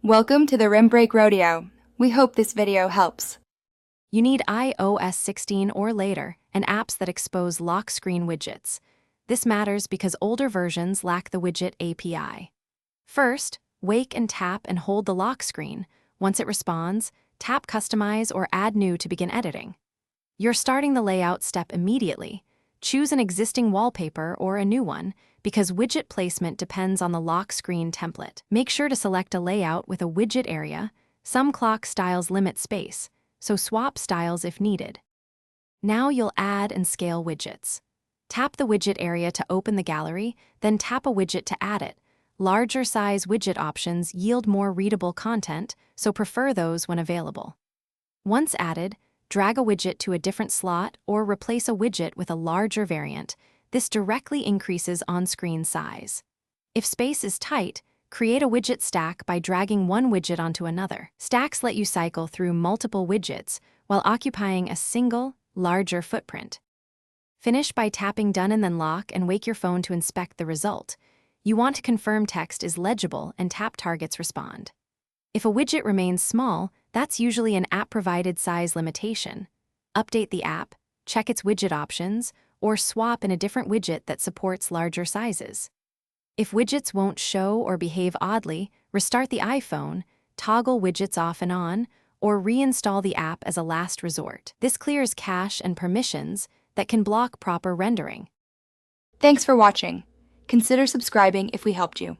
Welcome to the Rim Break Rodeo. We hope this video helps. You need iOS 16 or later and apps that expose lock screen widgets. This matters because older versions lack the widget API. First, wake and tap and hold the lock screen. Once it responds, tap Customize or Add New to begin editing. You're starting the layout step immediately. Choose an existing wallpaper or a new one because widget placement depends on the lock screen template. Make sure to select a layout with a widget area. Some clock styles limit space, so swap styles if needed. Now you'll add and scale widgets. Tap the widget area to open the gallery, then tap a widget to add it. Larger size widget options yield more readable content, so prefer those when available. Once added, drag a widget to a different slot or replace a widget with a larger variant. This directly increases on-screen size. If space is tight, create a widget stack by dragging one widget onto another. Stacks let you cycle through multiple widgets while occupying a single, larger footprint. Finish by tapping Done and then lock and wake your phone to inspect the result. You want to confirm text is legible and tap targets respond. If a widget remains small, that's usually an app-provided size limitation. Update the app, check its widget options, or swap in a different widget that supports larger sizes. If widgets won't show or behave oddly, restart the iPhone, toggle widgets off and on, or reinstall the app as a last resort. This clears cache and permissions that can block proper rendering. Thanks for watching. Consider subscribing if we helped you.